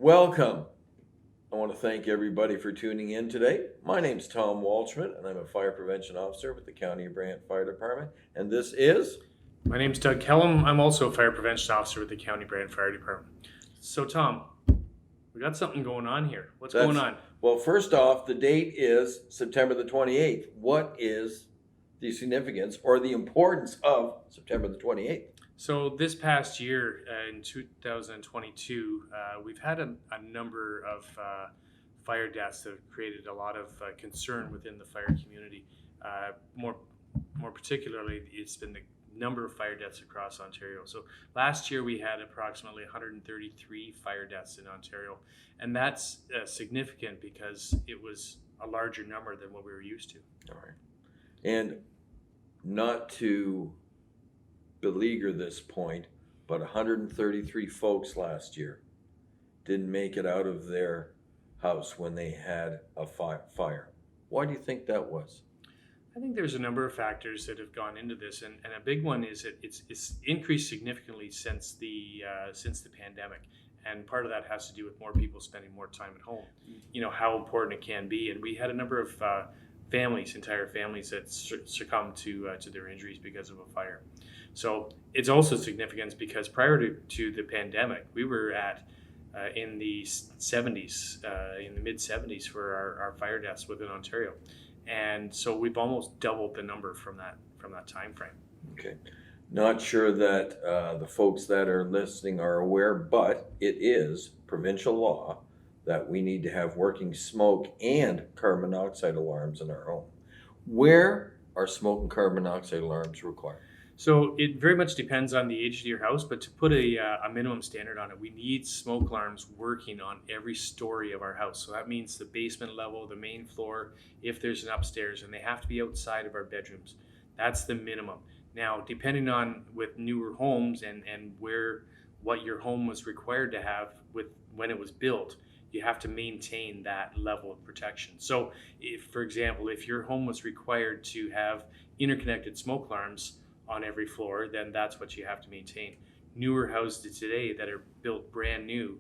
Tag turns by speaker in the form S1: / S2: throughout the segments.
S1: Welcome. I want to thank everybody for tuning in today. My name's Tom Waldschmidt, and I'm a fire prevention officer with the County of Brant Fire Department. And this is
S2: My name's Doug Kellam. I'm also a fire prevention officer with the County Brant Fire Department. So, Tom, we got something going on here. What's going on?
S1: Well, first off, the date is September the 28th. What is the significance or the importance of September the 28th?
S2: So, this past year, in 2022, we've had a number of fire deaths that have created a lot of concern within the fire community. More particularly, it's been the number of fire deaths across Ontario. So last year we had approximately 133 fire deaths in Ontario, and that's significant because it was a larger number than what we were used to.
S1: All right. And not to beleaguer this point, but 133 folks last year didn't make it out of their house when they had a fire. Why do you think that was?
S2: I think there's a number of factors that have gone into this, and a big one is that it's increased significantly since the pandemic, and part of that has to do with more people spending more time at home. You know how important it can be, and we had a number of entire families that succumbed to their injuries because of a fire. So it's also significant because prior to the pandemic, we were at in the 70s, in the mid 70s for our fire deaths within Ontario. And so we've almost doubled the number from that time frame.
S1: Okay. Not sure that the folks that are listening are aware, but it is provincial law that we need to have working smoke and carbon monoxide alarms in our home. Where are smoke and carbon monoxide alarms required?
S2: So it very much depends on the age of your house, but to put a minimum standard on it, we need smoke alarms working on every story of our house. So that means the basement level, the main floor, if there's an upstairs, and they have to be outside of our bedrooms. That's the minimum. Now, depending on with newer homes and what your home was required to have when it was built, you have to maintain that level of protection. So if, for example, if your home was required to have interconnected smoke alarms on every floor, then that's what you have to maintain. Newer houses today that are built brand new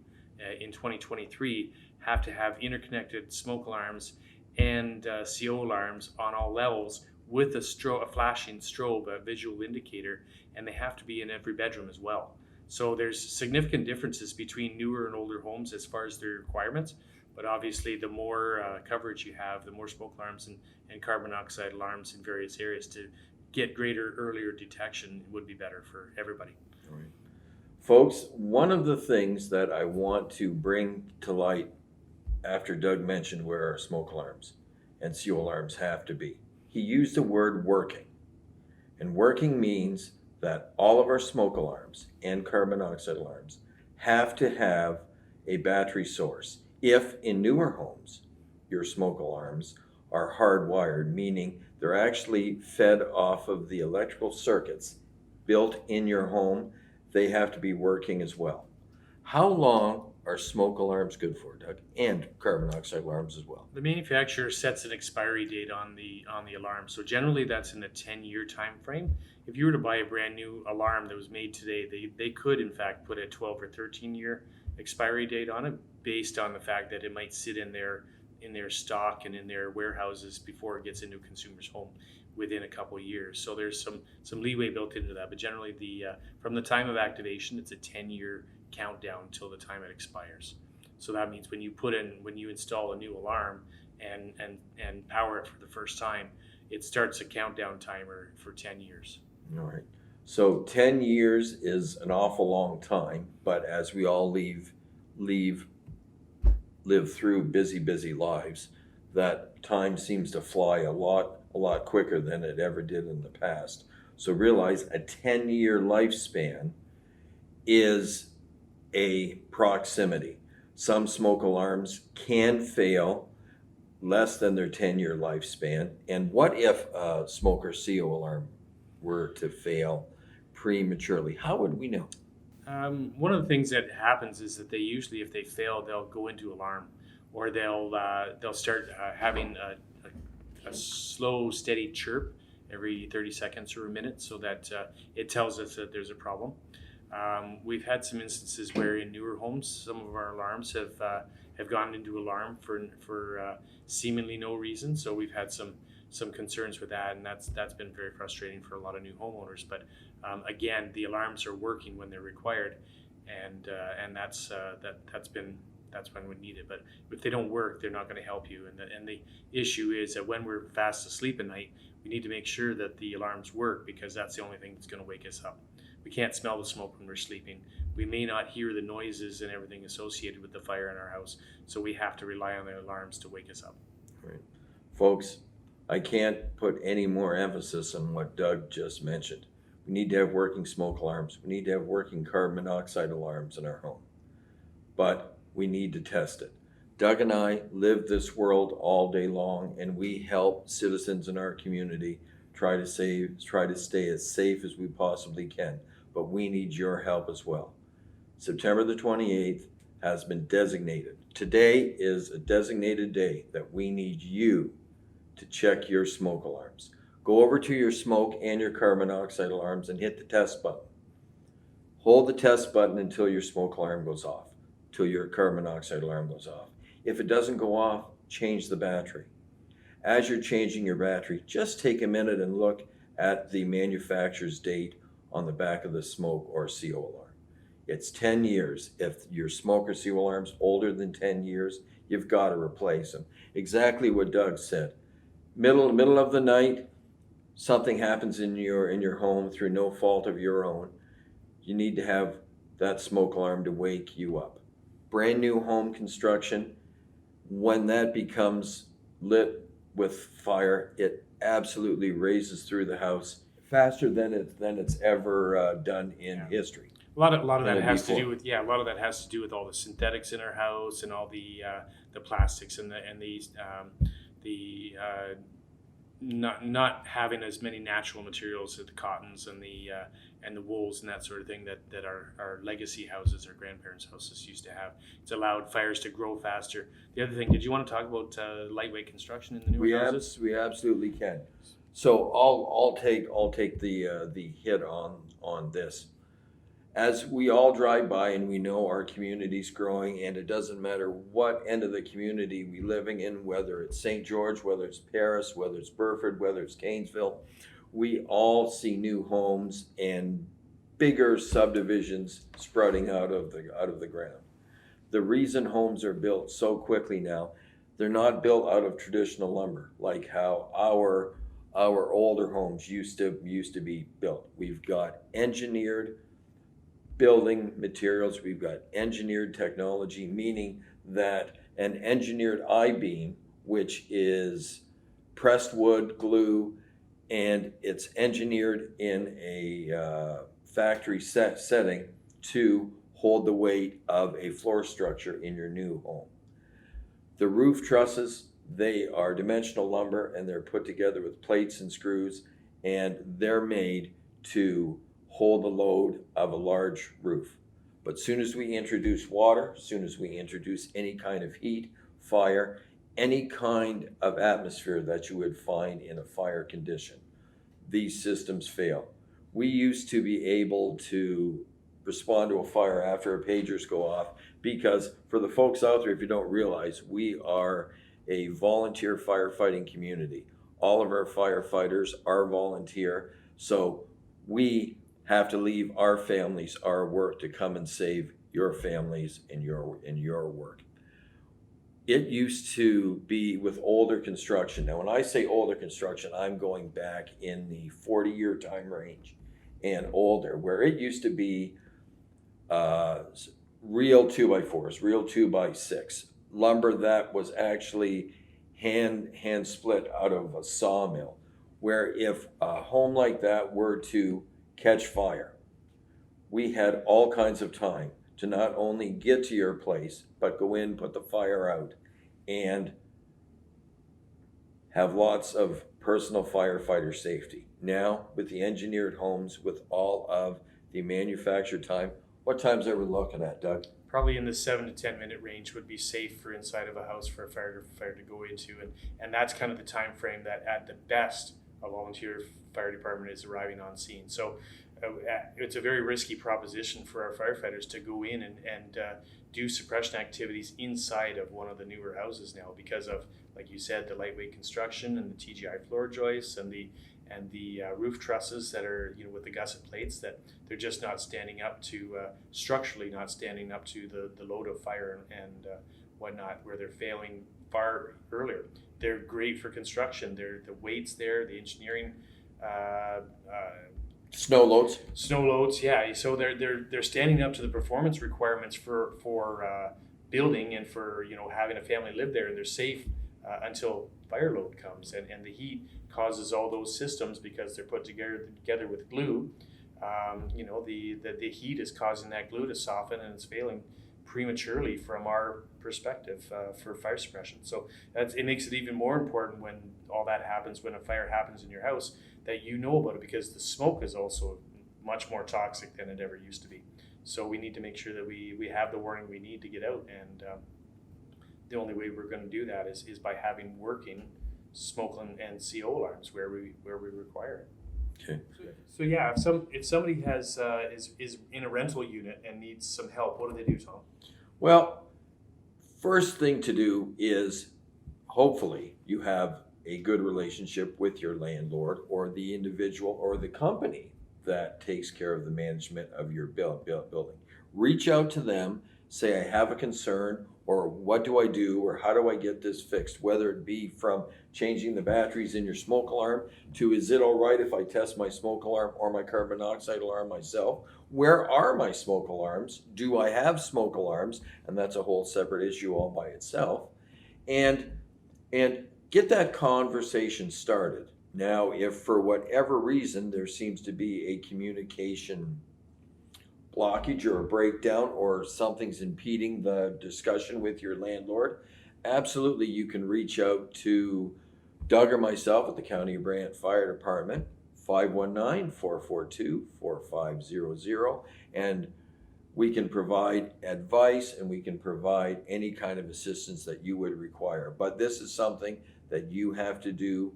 S2: in 2023 have to have interconnected smoke alarms and CO alarms on all levels with a flashing strobe, a visual indicator, and they have to be in every bedroom as well. So there's significant differences between newer and older homes as far as their requirements, but obviously the more coverage you have, the more smoke alarms and carbon monoxide alarms in various areas to get greater earlier detection would be better for everybody.
S1: All right. Folks, one of the things that I want to bring to light after Doug mentioned where our smoke alarms and CO alarms have to be, he used the word working. And working means that all of our smoke alarms and carbon monoxide alarms have to have a battery source. If in newer homes, your smoke alarms are hardwired, meaning they're actually fed off of the electrical circuits built in your home, they have to be working as well. How long are smoke alarms good for, Doug? And carbon monoxide alarms as well?
S2: The manufacturer sets an expiry date on the alarm. So generally that's in a 10-year time frame. If you were to buy a brand new alarm that was made today, they could in fact put a 12 or 13-year expiry date on it based on the fact that it might sit in their stock and in their warehouses before it gets into a consumer's home within a couple of years. So there's some leeway built into that. But generally, from the time of activation, it's a 10-year countdown until the time it expires. So that means when you install a new alarm and power it for the first time, it starts a countdown timer for 10 years.
S1: All right. So 10 years is an awful long time, but as we all live through busy lives, that time seems to fly a lot quicker than it ever did in the past. So realize a 10-year lifespan is a proximity. Some smoke alarms can fail less than their 10-year lifespan. And what if a smoker CO alarm were to fail prematurely? How would we know?
S2: One of the things that happens is that they usually, if they fail, they'll go into alarm, or they'll start having a slow, steady chirp every 30 seconds or a minute, so that it tells us that there's a problem. We've had some instances where in newer homes, some of our alarms have gone into alarm for seemingly no reason. So we've had some concerns with that, and that's been very frustrating for a lot of new homeowners. But again, the alarms are working when they're required, and that's when we need it. But if they don't work, they're not going to help you. And the issue is that when we're fast asleep at night, we need to make sure that the alarms work, because that's the only thing that's going to wake us up. We can't smell the smoke when we're sleeping. We may not hear the noises and everything associated with the fire in our house, so we have to rely on the alarms to wake us up.
S1: Right. Folks, I can't put any more emphasis on what Doug just mentioned. We need to have working smoke alarms. We need to have working carbon monoxide alarms in our home. But we need to test it. Doug and I live this world all day long, and we help citizens in our community try to stay as safe as we possibly can. But we need your help as well. September the 28th has been designated. Today is a designated day that we need you to check your smoke alarms. Go over to your smoke and your carbon monoxide alarms and hit the test button. Hold the test button until your smoke alarm goes off, till your carbon monoxide alarm goes off. If it doesn't go off, change the battery. As you're changing your battery, just take a minute and look at the manufacturer's date on the back of the smoke or CO alarm. It's 10 years. If your smoke or CO alarm's older than 10 years, you've got to replace them. Exactly what Doug said. Middle of the night, something happens in your home through no fault of your own. You need to have that smoke alarm to wake you up. Brand new home construction, when that becomes lit with fire, it absolutely raises through the house faster than it's ever done in history.
S2: A lot of that
S1: Than
S2: has to
S1: before.
S2: do with a lot of that has to do with all the synthetics in our house and all the plastics and the not having as many natural materials as the cottons and the wools and that sort of thing that our legacy houses, our grandparents' houses used to have. It's allowed fires to grow faster. The other thing, did you want to talk about lightweight construction in the newer houses?
S1: We absolutely can. So I'll take the hit on this. As we all drive by and we know our community's growing, and it doesn't matter what end of the community we living in, whether it's St. George, whether it's Paris, whether it's Burford, whether it's Canesville, we all see new homes and bigger subdivisions sprouting out of the ground. The reason homes are built so quickly now, they're not built out of traditional lumber like how our older homes used to be built. We've got engineered building materials, we've got engineered technology, meaning that an engineered I-beam, which is pressed wood, glue, and it's engineered in a factory setting to hold the weight of a floor structure in your new home. The roof trusses, they are dimensional lumber, and they're put together with plates and screws, and they're made to hold the load of a large roof. But soon as we introduce water, soon as we introduce any kind of heat, fire, any kind of atmosphere that you would find in a fire condition, these systems fail. We used to be able to respond to a fire after our pagers go off, because for the folks out there, if you don't realize, we are a volunteer firefighting community. All of our firefighters are volunteer, so we have to leave our families, our work, to come and save your families and your work. It used to be with older construction. Now, when I say older construction, I'm going back in the 40-year time range and older, where it used to be real 2x4s, real 2x6, lumber that was actually hand split out of a sawmill, where if a home like that were to catch fire, we had all kinds of time to not only get to your place, but go in, put the fire out, and have lots of personal firefighter safety. Now, with the engineered homes, with all of the manufactured time, what times are we looking at, Doug?
S2: Probably in the 7 to 10 minute range would be safe for inside of a house for a fire to go into, and that's kind of the time frame that at the best a volunteer fire department is arriving on scene. So it's a very risky proposition for our firefighters to go in and do suppression activities inside of one of the newer houses now because of, like you said, the lightweight construction and the TGI floor joists and the roof trusses that are, with the gusset plates, that they're just not standing up to, structurally not standing up to the load of fire and whatnot, where they're failing far earlier. They're great for construction. The weight's there, the engineering,
S1: Snow loads.
S2: yeah. So they're standing up to the performance requirements for building and for having a family live there, and they're safe until fire load comes, and the heat causes all those systems because they're put together with glue. The heat is causing that glue to soften, and it's failing prematurely from our perspective for fire suppression. So it makes it even more important when all that happens, when a fire happens in your house, that you know about it, because the smoke is also much more toxic than it ever used to be. So we need to make sure that we have the warning we need to get out, and the only way we're going to do that is by having working smoke and CO alarms where we require it.
S1: Okay.
S2: So yeah, if somebody has is in a rental unit and needs some help, what do they do, Tom?
S1: Well, first thing to do is hopefully you have a good relationship with your landlord or the individual or the company that takes care of the management of your building. Reach out to them, say, I have a concern, or what do I do, or how do I get this fixed? Whether it be from changing the batteries in your smoke alarm to, is it all right if I test my smoke alarm or my carbon monoxide alarm myself? Where are my smoke alarms? Do I have smoke alarms? And that's a whole separate issue all by itself. And get that conversation started. Now, if for whatever reason there seems to be a communication blockage or a breakdown, or something's impeding the discussion with your landlord, absolutely you can reach out to Doug or myself at the County of Brant Fire Department, 519-442-4500, and we can provide advice and we can provide any kind of assistance that you would require. But this is something that you have to do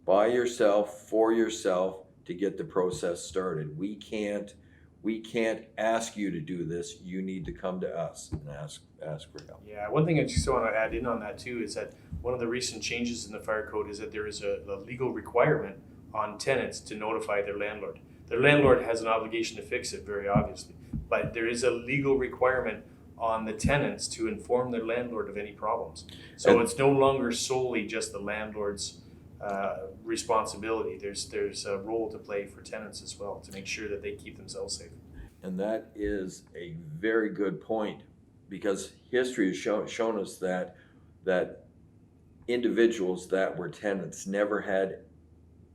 S1: by yourself, for yourself, to get the process started. We can't ask you to do this. You need to come to us and ask for help.
S2: Yeah, one thing I just want to add in on that too is that one of the recent changes in the fire code is that there is a legal requirement on tenants to notify their landlord. Their landlord has an obligation to fix it, very obviously, but there is a legal requirement on the tenants to inform their landlord of any problems. So it's no longer solely just the landlord's responsibility. There's a role to play for tenants as well to make sure that they keep themselves safe.
S1: And that is a very good point, because history has shown us that individuals that were tenants never had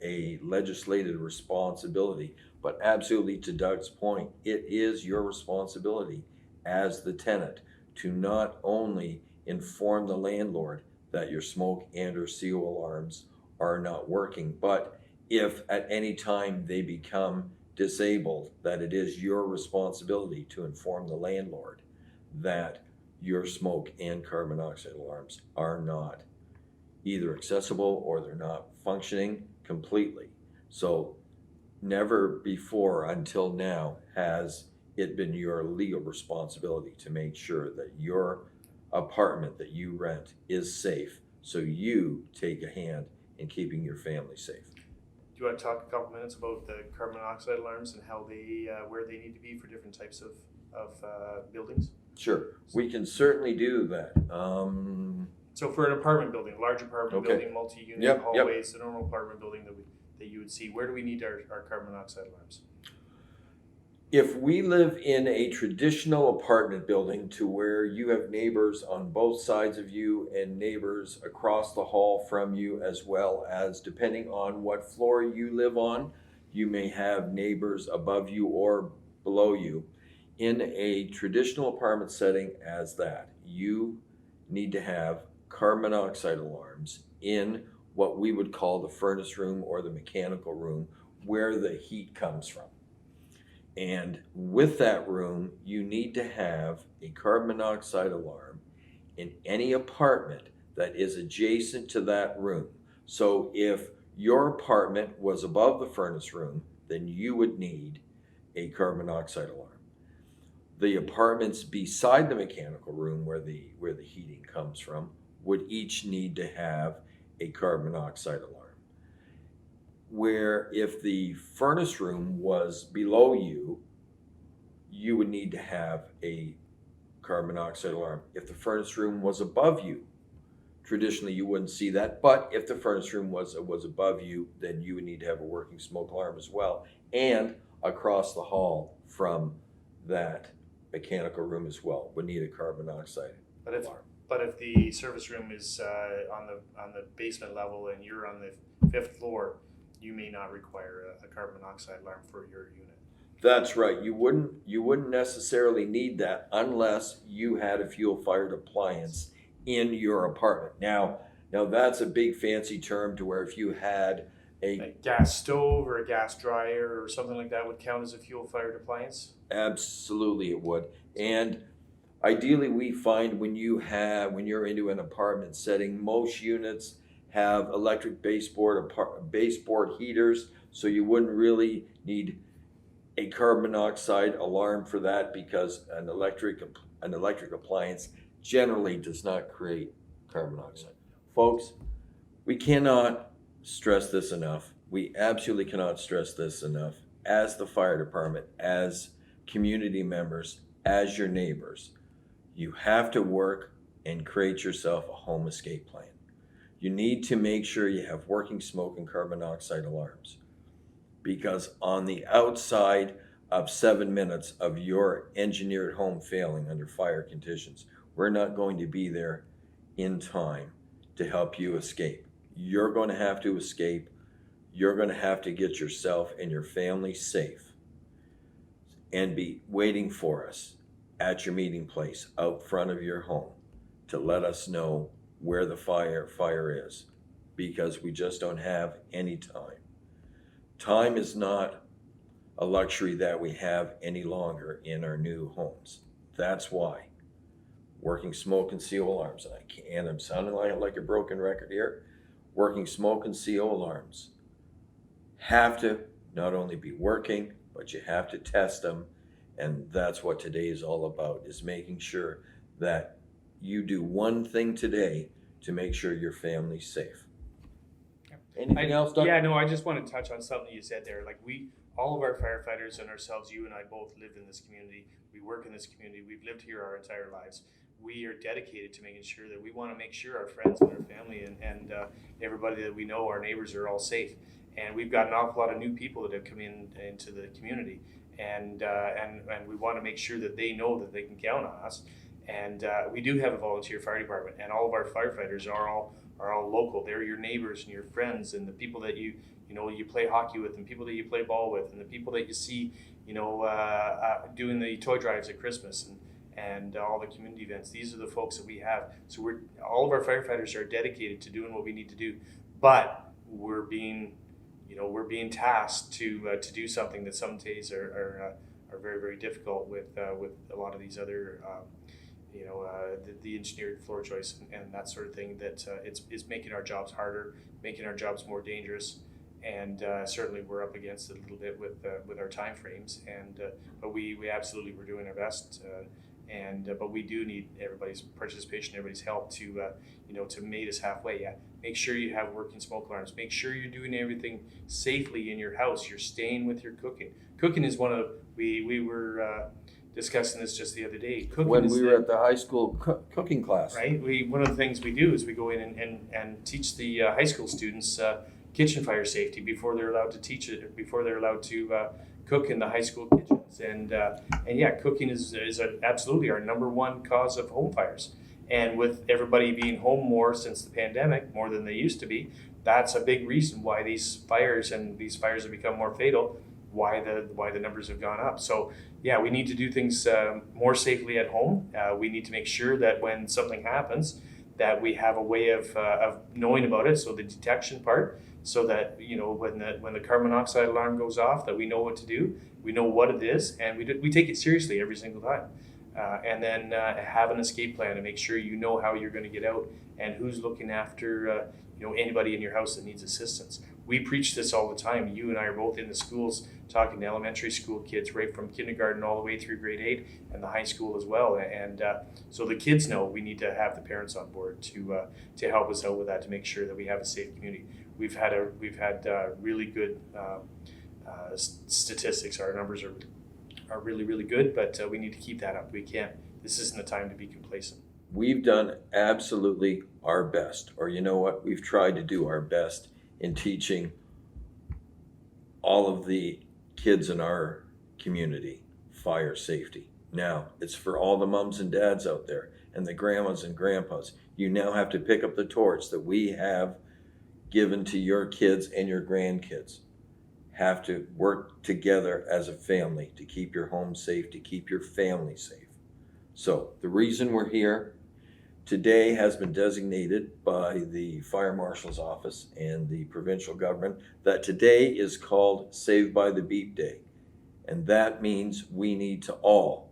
S1: a legislated responsibility. But absolutely, to Doug's point, it is your responsibility as the tenant to not only inform the landlord that your smoke and or CO alarms are not working, but if at any time they become disabled, that it is your responsibility to inform the landlord that your smoke and carbon monoxide alarms are not either accessible or they're not functioning completely. So never before until now has it been your legal responsibility to make sure that your apartment that you rent is safe, so you take a hand in keeping your family safe.
S2: Do you want to talk a couple minutes about the carbon monoxide alarms and how they where they need to be for different types of buildings?
S1: Sure, we can certainly do that.
S2: So for an apartment building, a large apartment building, multi-unit hallways, the normal apartment building that you would see, where do we need our carbon monoxide alarms?
S1: If we live in a traditional apartment building to where you have neighbors on both sides of you and neighbors across the hall from you, as well as, depending on what floor you live on, you may have neighbors above you or below you. In a traditional apartment setting as that, you need to have carbon monoxide alarms in what we would call the furnace room or the mechanical room, where the heat comes from. And with that room, you need to have a carbon monoxide alarm in any apartment that is adjacent to that room. So if your apartment was above the furnace room, then you would need a carbon monoxide alarm. The apartments beside the mechanical room where the heating comes from would each need to have a carbon monoxide alarm. Where if the furnace room was below you, you would need to have a carbon monoxide alarm. If the furnace room was above you, traditionally you wouldn't see that, but if the furnace room was above you, then you would need to have a working smoke alarm as well. And across the hall from that mechanical room as well would need a carbon monoxide alarm.
S3: But if the service room is on the basement level and you're on the 5th floor, you may not require a carbon monoxide alarm for your unit.
S1: That's right. You wouldn't necessarily need that unless you had a fuel fired appliance in your apartment. Now that's a big fancy term to where if you had a
S3: gas stove or a gas dryer or something like that would count as a fuel fired appliance?
S1: Absolutely it would. And ideally we find when you're into an apartment setting, most units have electric baseboard heaters, so you wouldn't really need a carbon monoxide alarm for that because an electric appliance generally does not create carbon monoxide. Folks, we cannot stress this enough. We absolutely cannot stress this enough. As the fire department, as community members, as your neighbors, you have to work and create yourself a home escape plan. You need to make sure you have working smoke and carbon monoxide alarms, because on the outside of 7 minutes of your engineered home failing under fire conditions, we're not going to be there in time to help you escape. You're going to have to escape. You're going to have to get yourself and your family safe and be waiting for us at your meeting place out front of your home to let us know where the fire is, because we just don't have any time. Time is not a luxury that we have any longer in our new homes. That's why working smoke and seal alarms, and I'm sounding like a broken record here, working smoke and seal alarms have to not only be working, but you have to test them. And that's what today is all about, is making sure that you do one thing today to make sure your family's safe. Anything else, Doug?
S3: Yeah, no, I just want to touch on something you said there. Like all of our firefighters and ourselves, you and I both live in this community. We work in this community. We've lived here our entire lives. We are dedicated to making sure that we want to make sure our friends and our family and everybody that we know, our neighbors, are all safe. And we've got an awful lot of new people that have come into the community, and we want to make sure that they know that they can count on us. And we do have a volunteer fire department, and all of our firefighters are all local. They're your neighbors and your friends and the people that you play hockey with, and people that you play ball with, and the people that you see doing the toy drives at Christmas and all the community events. These are the folks that we have. So all of our firefighters are dedicated to doing what we need to do, but we're being tasked to do something that some days are very, very difficult with a lot of these other the engineered floor joists and that sort of thing, that it's making our jobs harder, making our jobs more dangerous, and certainly we're up against it a little bit with our time frames, but we absolutely were doing our best, but we do need everybody's participation, everybody's help to meet us halfway. Yeah, make sure you have working smoke alarms. Make sure you're doing everything safely in your house. You're staying with your cooking. Cooking is one of we were discussing this just the other day.
S1: When we were at the high school cooking class.
S3: Right. One of the things we do is we go in and teach the high school students kitchen fire safety before they're allowed to teach it, before they're allowed to cook in the high school kitchens. And yeah, cooking is absolutely our number one cause of home fires. And with everybody being home more since the pandemic, more than they used to be, that's a big reason why these fires have become more fatal, why the numbers have gone up. So yeah, we need to do things more safely at home. We need to make sure that when something happens, that we have a way of knowing about it. So the detection part, so that when the carbon monoxide alarm goes off, that we know what to do, we know what it is, and we take it seriously every single time. And then have an escape plan to make sure you know how you're going to get out and who's looking after anybody in your house that needs assistance. We preach this all the time. You and I are both in the schools talking to elementary school kids, right from kindergarten all the way through grade 8 and the high school as well. And so the kids know we need to have the parents on board to help us out with that, to make sure that we have a safe community. We've had really good statistics. Our numbers are really, really good, but we need to keep that up. We can't. This isn't the time to be complacent.
S1: We've done absolutely our best, or you know what? We've tried to do our best in teaching all of the kids in our community fire safety. Now, it's for all the mums and dads out there and the grandmas and grandpas. You now have to pick up the torch that we have given to your kids and your grandkids. Have to work together as a family to keep your home safe, to keep your family safe. So the reason we're here today has been designated by the Fire Marshal's Office and the provincial government that today is called Saved by the Beep Day. And that means we need to all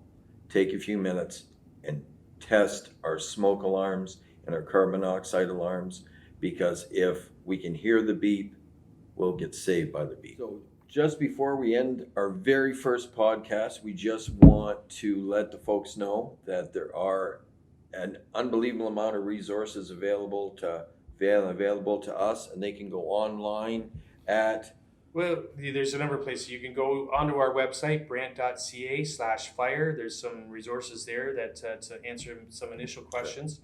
S1: take a few minutes and test our smoke alarms and our carbon monoxide alarms, because if we can hear the beep, we'll get saved by the beep. So just before we end our very first podcast, we just want to let the folks know that there are an unbelievable amount of resources available to us, and they can go online at.
S3: Well, there's a number of places. You can go onto our website, brant.ca/fire. There's some resources there that to answer some initial questions.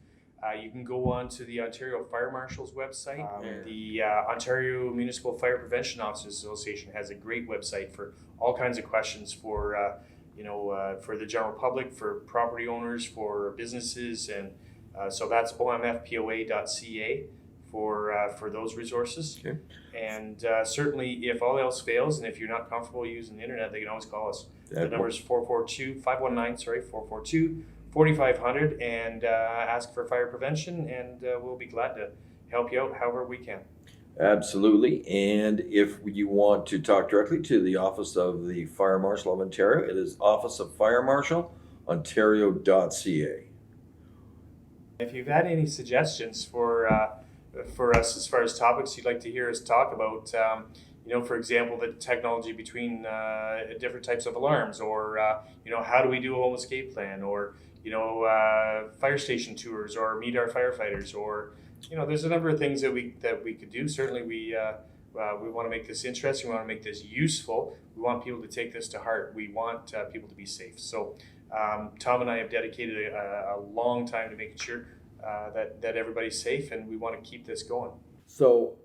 S3: You can go on to the Ontario Fire Marshal's website. The Ontario Municipal Fire Prevention Officers Association has a great website for all kinds of questions for for the general public, for property owners, for businesses, and so that's omfpoa.ca for those resources. Okay. And certainly, if all else fails, and if you're not comfortable using the internet, they can always call us. The number is 449-4500, and ask for fire prevention, and we'll be glad to help you out however we can.
S1: Absolutely. And if you want to talk directly to the Office of the Fire Marshal of Ontario, it is Office of Fire Marshal, Ontario.ca.
S3: If you've had any suggestions for us as far as topics you'd like to hear us talk about, for example, the technology between different types of alarms, or how do we do a home escape plan, or fire station tours, or meet our firefighters, or there's a number of things that we could do. Certainly, we want to make this interesting. We want to make this useful. We want people to take this to heart. We want people to be safe. So, Tom and I have dedicated a long time to making sure that everybody's safe, and we want to keep this going.
S1: So,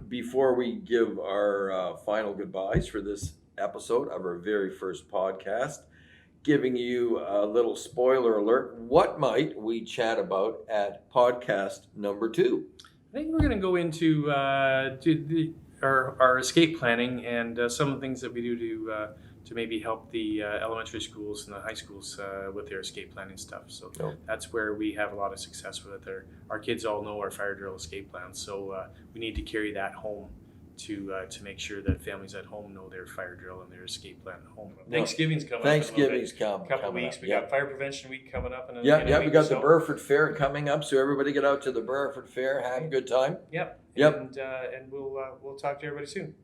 S1: before we give our final goodbyes for this episode of our very first podcast, giving you a little spoiler alert, what might we chat about at podcast number 2?
S2: I think we're going to go into our escape planning and some of the things that we do to maybe help the elementary schools and the high schools with their escape planning stuff. So that's where we have a lot of success with it. Our kids all know our fire drill escape plans, so we need to carry that home to make sure that families at home know their fire drill and their escape plan at home.
S3: Thanksgiving's coming
S1: up.
S3: A couple weeks. We got Fire Prevention Week coming up.
S1: We got the Burford Fair coming up, so everybody get out to the Burford Fair, have a good time.
S3: Yep. And we'll talk to everybody soon.